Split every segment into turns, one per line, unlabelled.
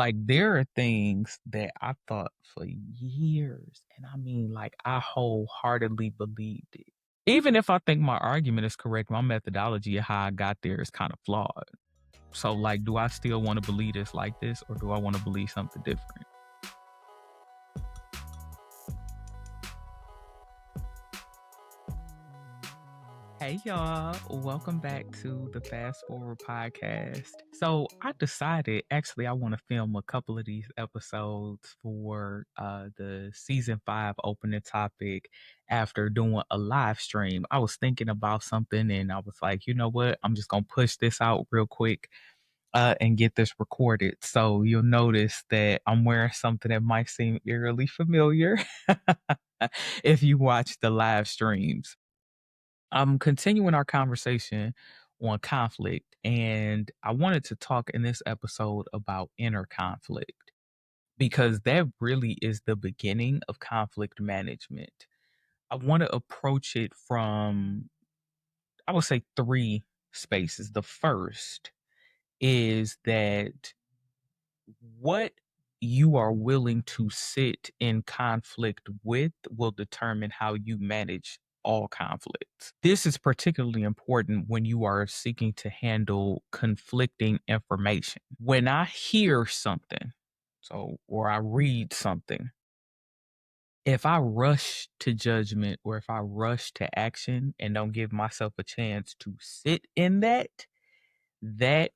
Like, there are things that I thought for years, and I mean, like, I wholeheartedly believed it. Even if I think my argument is correct, my methodology of how I got there is kind of flawed. So, like, do I still want to believe this like this, or do I want to believe something different? Hey y'all, welcome back to the Fast Forward podcast. So I decided actually I want to film a couple of these episodes for the season 5 opening topic after doing a live stream. I was thinking about something and I was like, you know what? I'm just gonna push this out real quick and get this recorded. So you'll notice that I'm wearing something that might seem eerily familiar if you watch the live streams. I'm continuing our conversation on conflict, and I wanted to talk in this episode about inner conflict because that really is the beginning of conflict management. I want to approach it from, I would say, three spaces. The first is that what you are willing to sit in conflict with will determine how you manage all conflicts. This is particularly important when you are seeking to handle conflicting information. When I hear something, or I read something, if I rush to judgment or if I rush to action and don't give myself a chance to sit in that, that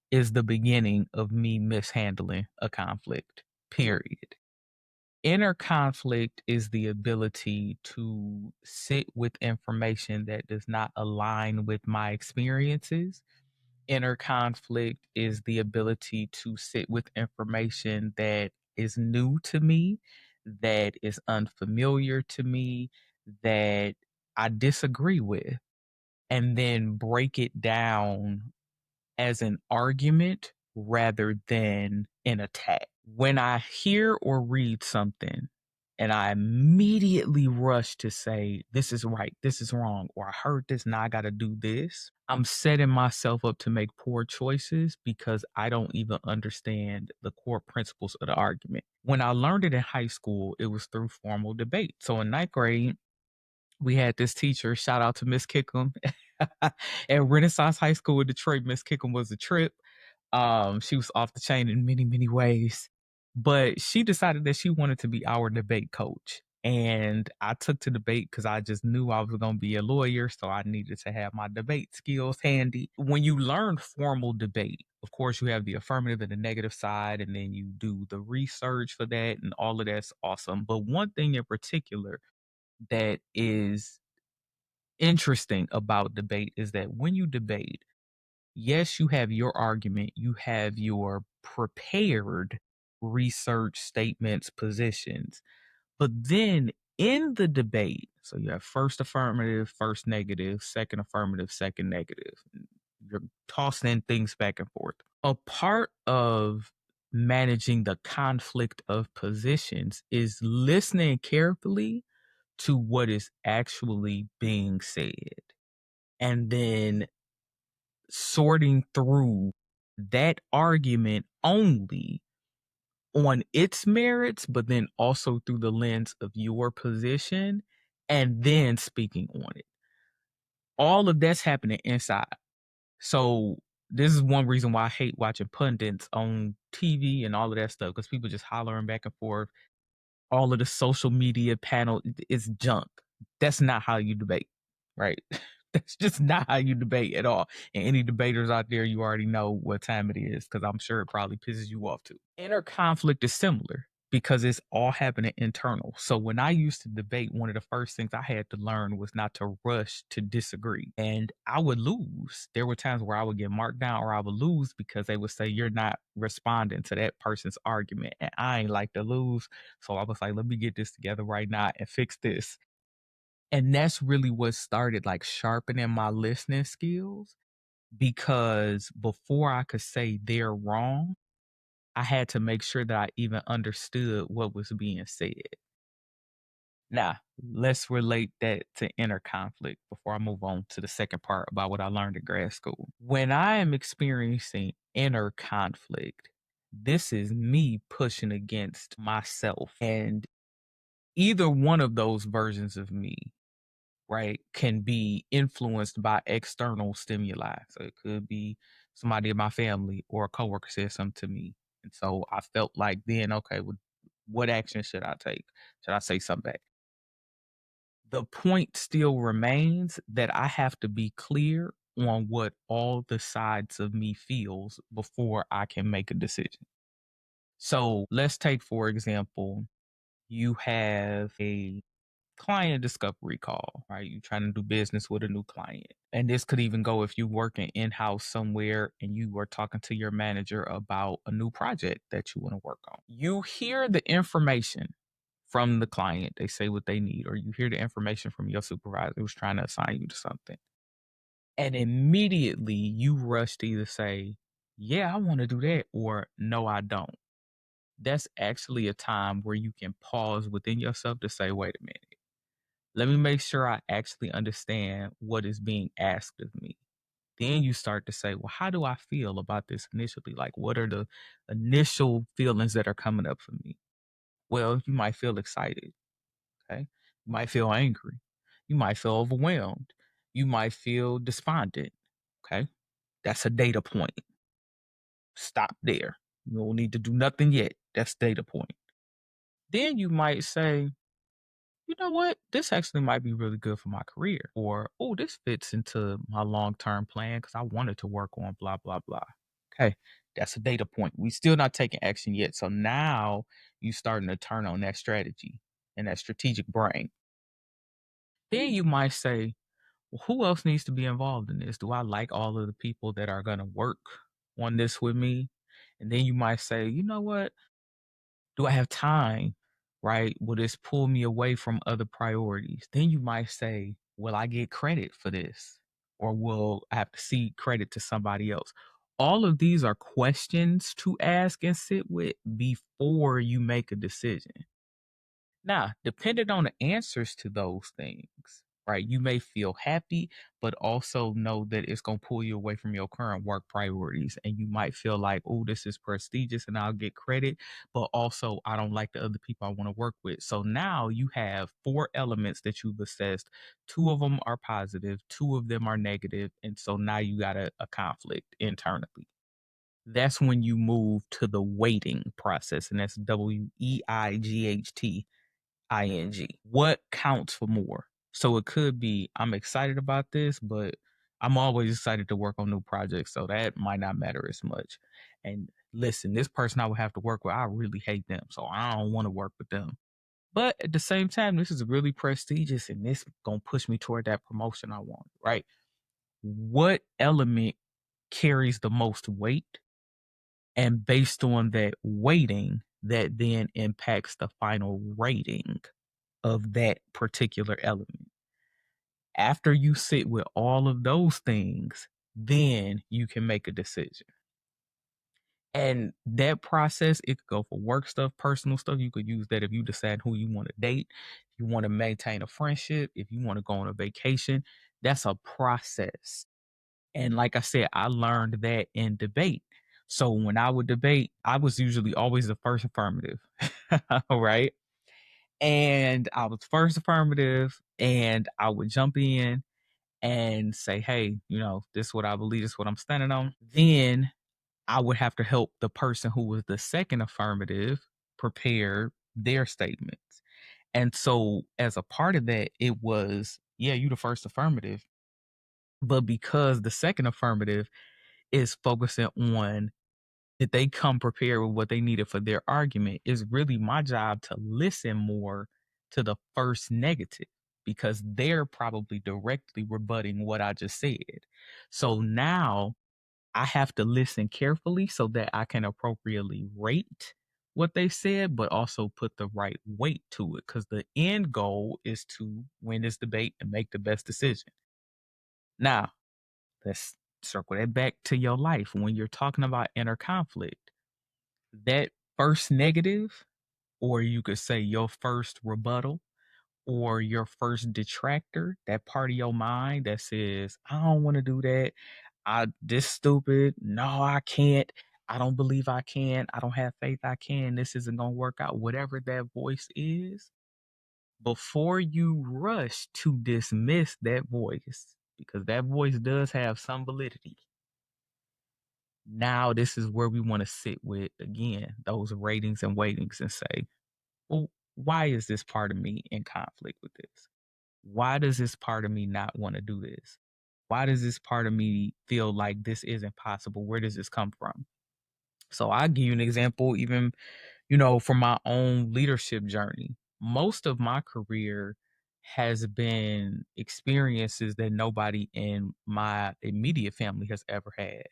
is the beginning of me mishandling a conflict, period. Inner conflict is the ability to sit with information that does not align with my experiences. Inner conflict is the ability to sit with information that is new to me, that is unfamiliar to me, that I disagree with, and then break it down as an argument rather than an attack. When I hear or read something and I immediately rush to say, this is right, this is wrong, or I heard this, now I got to do this, I'm setting myself up to make poor choices because I don't even understand the core principles of the argument. When I learned it in high school, it was through formal debate. So in ninth grade, we had this teacher, shout out to Miss Kickham at Renaissance High School in Detroit. Miss Kickham was a trip. She was off the chain in many, many ways, but she decided that she wanted to be our debate coach. And I took to debate because I just knew I was going to be a lawyer. So I needed to have my debate skills handy. When you learn formal debate, of course, you have the affirmative and the negative side, and then you do the research for that, and all of that's awesome. But one thing in particular that is interesting about debate is that when you debate, yes, you have your argument, you have your prepared research statements, positions, but then in the debate, so you have first affirmative, first negative, second affirmative, second negative. You're tossing in things back and forth. A part of managing the conflict of positions is listening carefully to what is actually being said and then sorting through that argument only on its merits, but then also through the lens of your position and then speaking on it. All of that's happening inside. So this is one reason why I hate watching pundits on TV and all of that stuff because people just hollering back and forth. All of the social media panel is junk. That's not how you debate, right? That's just not how you debate at all. And any debaters out there, you already know what time it is because I'm sure it probably pisses you off too. Inner conflict is similar because it's all happening internal. So when I used to debate, one of the first things I had to learn was not to rush to disagree. And I would lose. There were times where I would get marked down or I would lose because they would say, you're not responding to that person's argument. And I ain't like to lose. So I was like, let me get this together right now and fix this. And that's really what started like sharpening my listening skills because before I could say they're wrong, I had to make sure that I even understood what was being said. Now, let's relate that to inner conflict before I move on to the second part about what I learned in grad school. When I am experiencing inner conflict, This is me pushing against myself. And either one of those versions of me, right, can be influenced by external stimuli. So it could be somebody in my family or a coworker said something to me. And so I felt like then, okay, what action should I take? Should I say something back? The point still remains that I have to be clear on what all the sides of me feels before I can make a decision. So let's take, for example, you have a client discovery call, right? You're trying to do business with a new client. And this could even go if you working in-house somewhere and you are talking to your manager about a new project that you want to work on. You hear the information from the client, they say what they need, or you hear the information from your supervisor who's trying to assign you to something. And immediately you rush to either say, yeah, I want to do that, or no, I don't. That's actually a time where you can pause within yourself to say, wait a minute. Let me make sure I actually understand what is being asked of me. Then you start to say, well, how do I feel about this initially? Like, what are the initial feelings that are coming up for me? Well, you might feel excited. Okay. You might feel angry. You might feel overwhelmed. You might feel despondent. Okay. That's a data point. Stop there. You don't need to do nothing yet. That's data point. Then you might say, you know what? This actually might be really good for my career. Or, oh, this fits into my long term plan because I wanted to work on blah, blah, blah. Okay. That's a data point. We still not taking action yet. So now you starting to turn on that strategy and that strategic brain. Then you might say, well, who else needs to be involved in this? Do I like all of the people that are going to work on this with me? And then you might say, you know what? Do I have time? Right? Will this pull me away from other priorities? Then you might say, will I get credit for this? Or will I have to cede credit to somebody else? All of these are questions to ask and sit with before you make a decision. Now, depending on the answers to those things, right, you may feel happy, but also know that it's going to pull you away from your current work priorities. And you might feel like, oh, this is prestigious and I'll get credit, but also I don't like the other people I want to work with. So now you have four elements that you've assessed. Two of them are positive, two of them are negative, and so now you got a conflict internally. That's when you move to the weighting process, and that's WEIGHT. What counts for more? So it could be I'm excited about this, but I'm always excited to work on new projects. So that might not matter as much. And listen, this person I would have to work with, I really hate them. So I don't want to work with them. But at the same time, this is really prestigious and this gonna push me toward that promotion I want, right? What element carries the most weight? And based on that weighting, that then impacts the final rating of that particular element. After you sit with all of those things, then you can make a decision. And that process, it could go for work stuff, personal stuff. You could use that if you decide who you want to date, if you want to maintain a friendship, if you want to go on a vacation. That's a process. And like I said, I learned that in debate. So when I would debate, I was usually always the first affirmative. Right. And I was first affirmative, and I would jump in and say, hey, this is what I believe, this is what I'm standing on. Then I would have to help the person who was the second affirmative prepare their statements. And so as a part of that, it was, yeah, you the first affirmative. But because the second affirmative is focusing on did they come prepared with what they needed for their argument, is really my job to listen more to the first negative because they're probably directly rebutting what I just said. So now I have to listen carefully so that I can appropriately rate what they said, but also put the right weight to it because the end goal is to win this debate and make the best decision. Now, let's circle that back to your life. When you're talking about inner conflict, that first negative, or you could say your first rebuttal, or your first detractor, that part of your mind that says, I don't want to do that. This stupid. No, I can't. I don't believe I can. I don't have faith I can. This isn't going to work out. Whatever that voice is, before you rush to dismiss that voice, because that voice does have some validity. Now, this is where we want to sit with, again, those ratings and weightings and say, well, why is this part of me in conflict with this? Why does this part of me not want to do this? Why does this part of me feel like this isn't possible? Where does this come from? So I'll give you an example, even, from my own leadership journey. Most of my career has been experiences that nobody in my immediate family has ever had,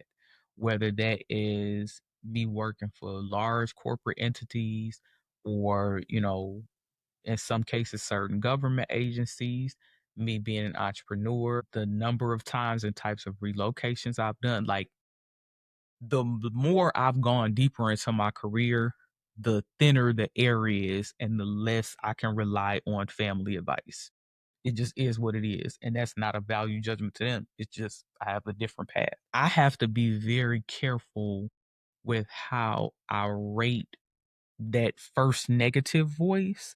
whether that is me working for large corporate entities or, in some cases, certain government agencies, me being an entrepreneur, the number of times and types of relocations I've done, like the more I've gone deeper into my career, the thinner the air is and the less I can rely on family advice. It just is what it is. And that's not a value judgment to them. It's just I have a different path. I have to be very careful with how I rate that first negative voice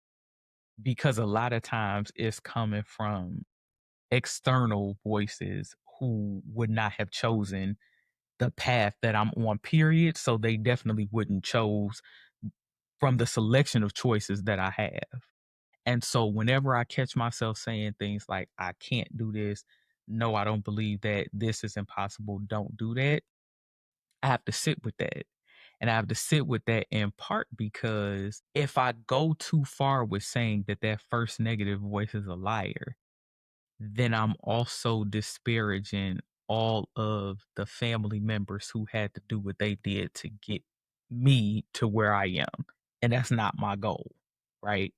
because a lot of times it's coming from external voices who would not have chosen the path that I'm on, period. So they definitely wouldn't chose from the selection of choices that I have. And so whenever I catch myself saying things like, I can't do this, no, I don't believe that, this is impossible, don't do that, I have to sit with that. And I have to sit with that in part because if I go too far with saying that that first negative voice is a liar, then I'm also disparaging all of the family members who had to do what they did to get me to where I am. And that's not my goal, right?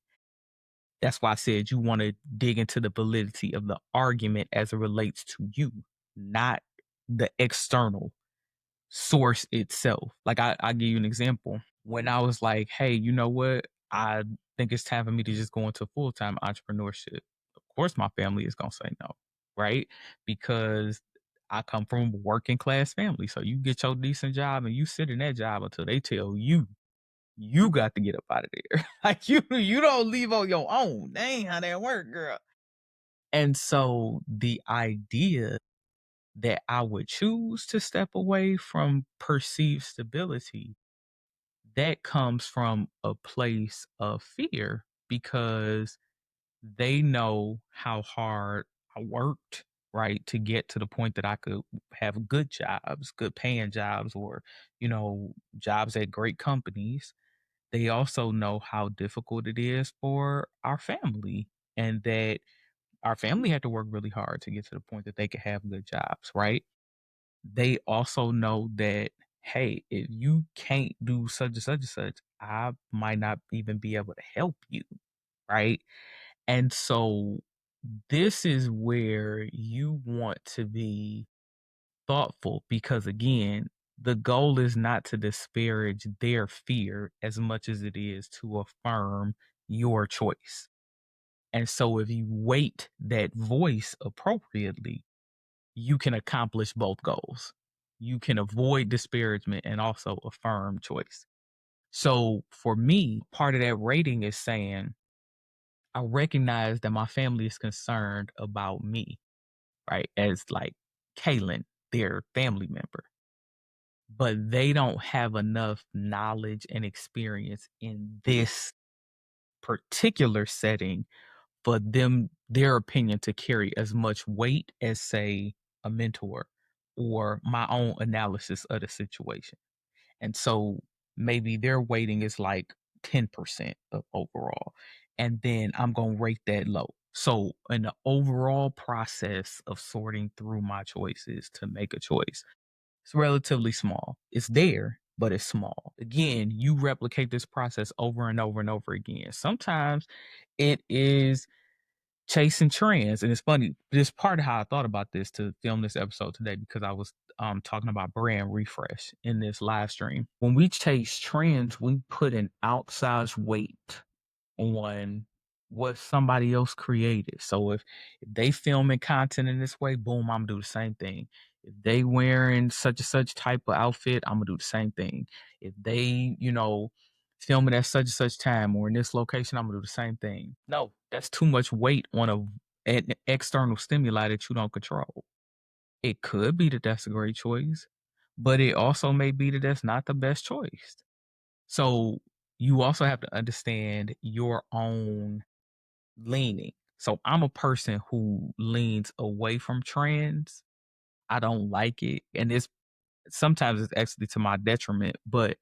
That's why I said you want to dig into the validity of the argument as it relates to you, not the external source itself. Like I'll give you an example. When I was like, hey, you know what? I think it's time for me to just go into full-time entrepreneurship. Of course my family is gonna say no, right? Because I come from a working class family. So you get your decent job and you sit in that job until they tell you got to get up out of there. Like you don't leave on your own. That ain't how that work, girl. And so the idea that I would choose to step away from perceived stability, that comes from a place of fear because they know how hard I worked, right, to get to the point that I could have good jobs, good paying jobs, or, jobs at great companies. They also know how difficult it is for our family and that our family had to work really hard to get to the point that they could have good jobs, right? They also know that, hey, if you can't do such and such and such, I might not even be able to help you, right? And so this is where you want to be thoughtful because, again, the goal is not to disparage their fear as much as it is to affirm your choice. And so if you weight that voice appropriately, you can accomplish both goals. You can avoid disparagement and also affirm choice. So for me, part of that rating is saying, I recognize that my family is concerned about me, right? As like Kalyn, their family member, but they don't have enough knowledge and experience in this particular setting for their opinion to carry as much weight as, say, a mentor or my own analysis of the situation. And so maybe their weighting is like 10% of overall. And then I'm going to rate that low. So in the overall process of sorting through my choices to make a choice, it's relatively small. It's there, but it's small. Again, you replicate this process over and over and over again. Sometimes it is chasing trends. And it's funny, this part of how I thought about this to film this episode today, because I was talking about brand refresh in this live stream. When we chase trends, we put an outsized weight on what somebody else created. So if they filming content in this way, boom, I'm gonna do the same thing. If they wearing such and such type of outfit, I'm gonna do the same thing. If they, filming at such and such time or in this location, I'm gonna do the same thing. No, that's too much weight on an external stimuli that you don't control. It could be that that's a great choice, but it also may be that that's not the best choice. So you also have to understand your own leaning. So I'm a person who leans away from trends. I don't like it. And sometimes it's actually to my detriment, but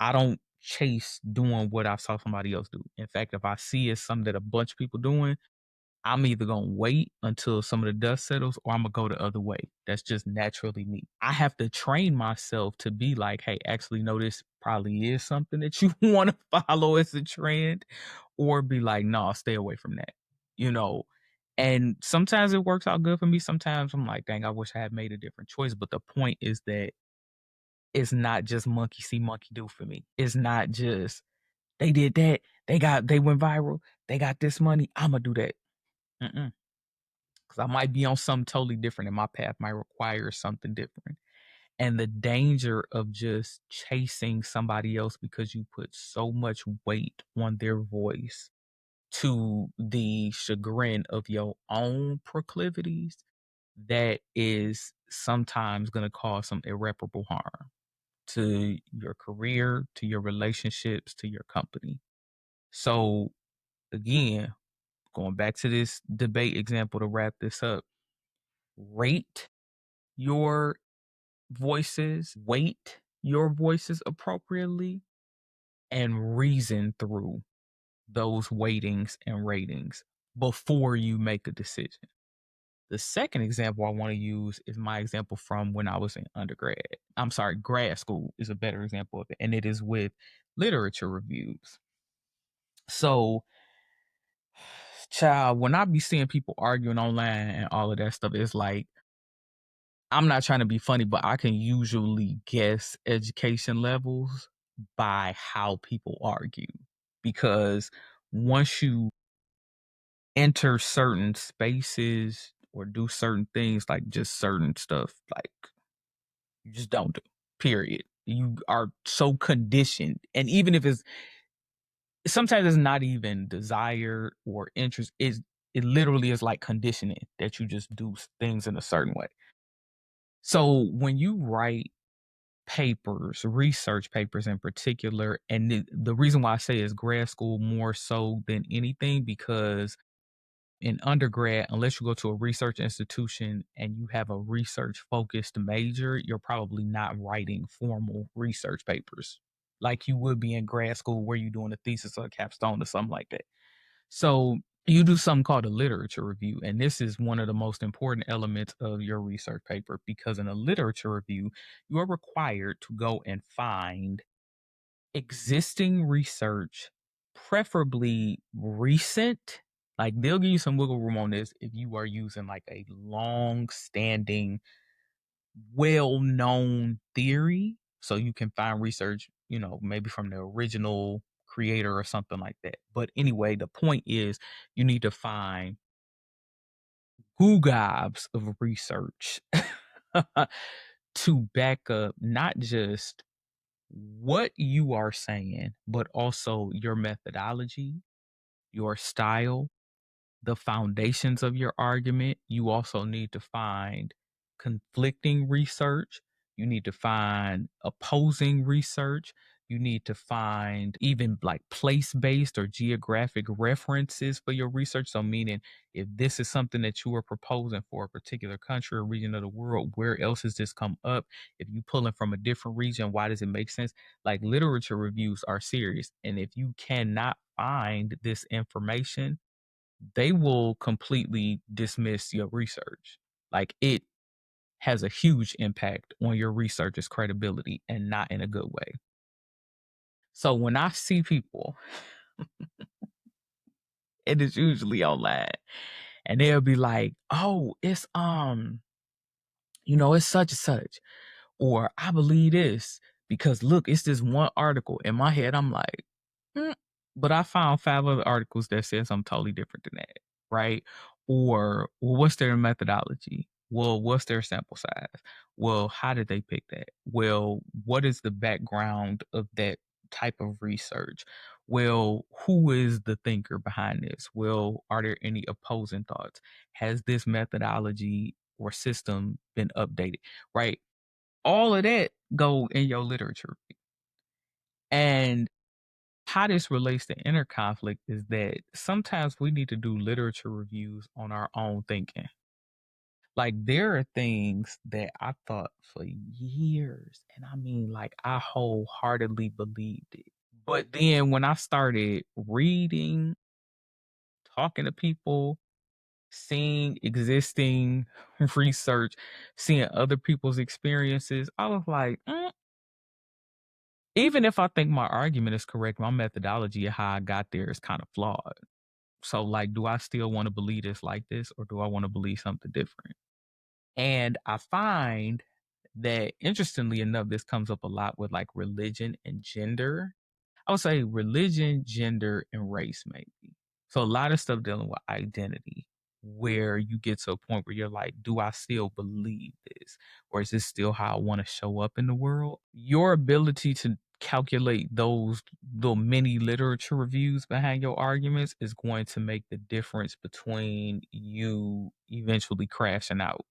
I don't chase doing what I saw somebody else do. In fact, if I see it's something that a bunch of people doing, I'm either gonna wait until some of the dust settles or I'm gonna go the other way. That's just naturally me. I have to train myself to be like, hey, actually, no, this probably is something that you want to follow as a trend, or be like, no, stay away from that. You know, and sometimes it works out good for me. Sometimes I'm like, dang, I wish I had made a different choice. But the point is that it's not just monkey see, monkey do for me. It's not just they did that, they went viral, they got this money, I'ma do that. Mm-mm. Because I might be on something totally different and my path might require something different. And the danger of just chasing somebody else because you put so much weight on their voice to the chagrin of your own proclivities, that is sometimes going to cause some irreparable harm to your career, to your relationships, to your company. So, again, going back to this debate example to wrap this up, rate your voices, weight your voices appropriately, and reason through those weightings and ratings before you make a decision. The second example I want to use is my example from when I was in undergrad. I'm sorry, grad school is a better example of it, and it is with literature reviews. So, child, when I be seeing people arguing online and all of that stuff, it's like, I'm not trying to be funny, but I can usually guess education levels by how people argue. Because once you enter certain spaces or do certain things, like just certain stuff, like you just don't do, period. You are so conditioned. And even if sometimes it's not even desire or interest, it literally is like conditioning that you just do things in a certain way. So when you write papers, research papers in particular, and the reason why I say is grad school more so than anything, because in undergrad, unless you go to a research institution and you have a research focused major, you're probably not writing formal research papers like you would be in grad school where you're doing a thesis or a capstone or something like that. So you do something called a literature review. And this is one of the most important elements of your research paper, because in a literature review, you are required to go and find existing research, preferably recent. Like they'll give you some wiggle room on this if you are using like a long standing, well known theory. So you can find research, maybe from the original creator or something like that. But anyway, the point is you need to find gobs of research to back up not just what you are saying, but also your methodology, your style, the foundations of your argument. You also need to find conflicting research. You need to find opposing research. You need to find even like place based or geographic references for your research. So, meaning if this is something that you are proposing for a particular country or region of the world, where else has this come up? If you pulling from a different region, why does it make sense? Like literature reviews are serious. And if you cannot find this information, they will completely dismiss your research. Like it has a huge impact on your research's credibility and not in a good way. So when I see people, it is usually online, and they'll be like, "Oh, it's such and such," or "I believe this because look, it's this one article." In my head, I'm like, but I found 5 other articles that said something totally different than that, right? Or, well, what's their methodology? Well, what's their sample size? Well, how did they pick that? Well, what is the background of that type of research? Well, who is the thinker behind this? Well, are there any opposing thoughts? Has this methodology or system been updated? Right? All of that go in your literature. And how this relates to inner conflict is that sometimes we need to do literature reviews on our own thinking. Like there are things that I thought for years, and I mean, like I wholeheartedly believed it. But then when I started reading, talking to people, seeing existing research, seeing other people's experiences, I was like, even if I think my argument is correct, my methodology of how I got there is kind of flawed. So, like, do I still want to believe this like this, or do I want to believe something different? And I find that, interestingly enough, this comes up a lot with like religion and gender. I would say religion, gender, and race, maybe. So, a lot of stuff dealing with identity, where you get to a point where you're like, do I still believe this? Or is this still how I want to show up in the world? Your ability to calculate those little mini literature reviews behind your arguments is going to make the difference between you eventually crashing out,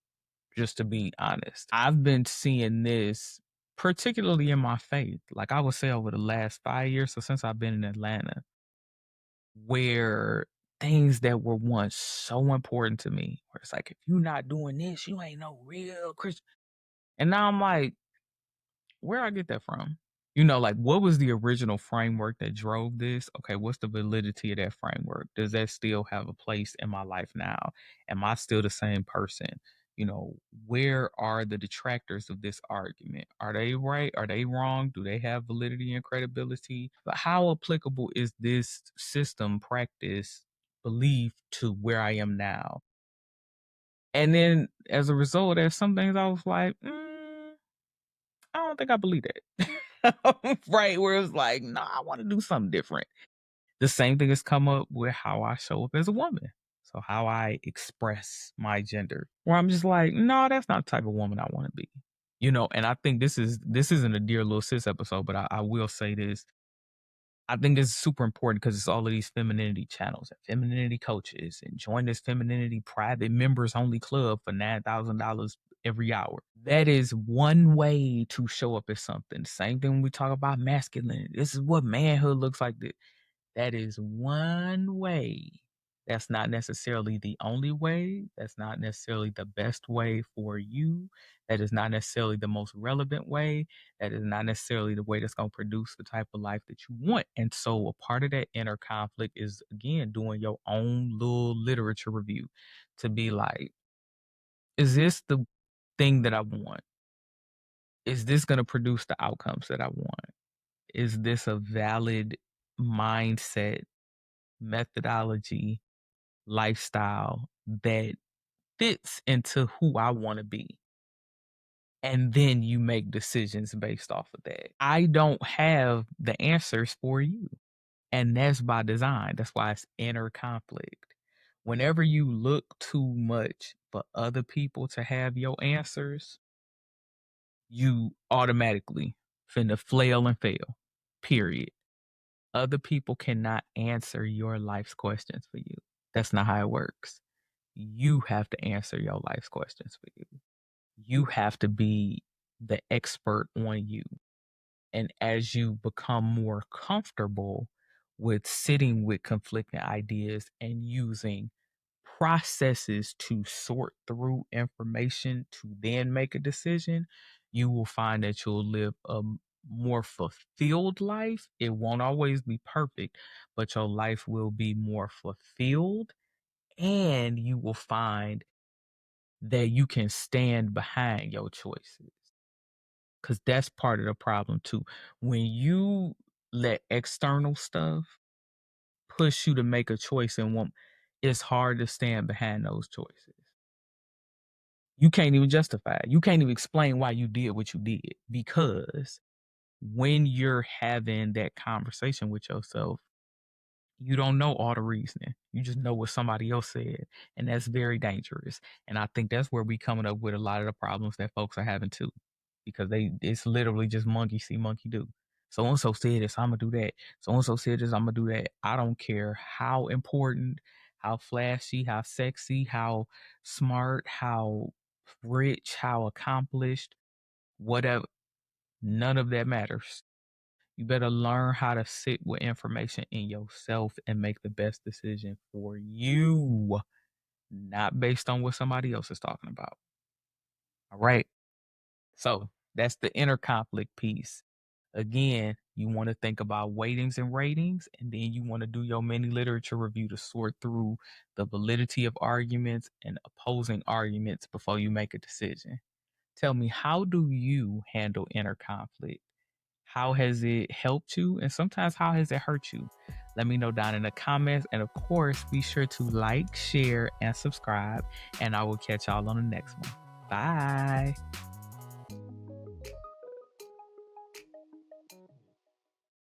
just to be honest. I've been seeing this particularly in my faith, like I would say over the last 5 years, so since I've been in Atlanta, where things that were once so important to me, where it's like, if you're not doing this, you ain't no real Christian. And now I'm like, where I get that from? Like what was the original framework that drove this? Okay, what's the validity of that framework? Does that still have a place in my life now? Am I still the same person? Where are the detractors of this argument? Are they right? Are they wrong? Do they have validity and credibility? But how applicable is this system, practice, belief to where I am now? And then as a result, there's some things I was like, I don't think I believe that. Right. Where it's like, nah, I want to do something different. The same thing has come up with how I show up as a woman. So how I express my gender. Where I'm just like, no, that's not the type of woman I want to be. And I think this isn't a Dear Little Sis episode, but I will say this. I think this is super important because it's all of these femininity channels and femininity coaches, and join this femininity private members only club for $9,000 every hour. That is one way to show up as something. Same thing when we talk about masculinity. This is what manhood looks like. That is one way. That's not necessarily the only way. That's not necessarily the best way for you. That is not necessarily the most relevant way. That is not necessarily the way that's going to produce the type of life that you want. And so a part of that inner conflict is, again, doing your own little literature review to be like, is this the thing that I want? Is this going to produce the outcomes that I want? Is this a valid mindset, methodology, lifestyle that fits into who I want to be? And then you make decisions based off of that. I don't have the answers for you. And that's by design. That's why it's inner conflict. Whenever you look too much for other people to have your answers, you automatically finna flail and fail. Period. Other people cannot answer your life's questions for you. That's not how it works. You have to answer your life's questions for you. You have to be the expert on you. And as you become more comfortable with sitting with conflicting ideas and using processes to sort through information to then make a decision, you will find that you'll live a more fulfilled life. It won't always be perfect, but your life will be more fulfilled, and you will find that you can stand behind your choices. Because that's part of the problem too. When you let external stuff push you to make a choice and want, it's hard to stand behind those choices. You can't even justify it. You can't even explain why you did what you did, because when you're having that conversation with yourself, You don't know all the reasoning. You just know what somebody else said, and that's very dangerous. And I think that's where we coming up with a lot of the problems that folks are having too, because it's literally just monkey see, monkey do. So and so said this, I'm gonna do that. So and so said this, I'm gonna do that. I don't care how important, how flashy, how sexy, how smart, how rich, how accomplished, whatever. None of that matters. You better learn how to sit with information in yourself and make the best decision for you, not based on what somebody else is talking about. All right. So that's the inner conflict piece. Again, you want to think about weightings and ratings, and then you want to do your mini literature review to sort through the validity of arguments and opposing arguments before you make a decision. Tell me, how do you handle inner conflict? How has it helped you? And sometimes, how has it hurt you? Let me know down in the comments. And of course, be sure to like, share, and subscribe. And I will catch y'all on the next one. Bye.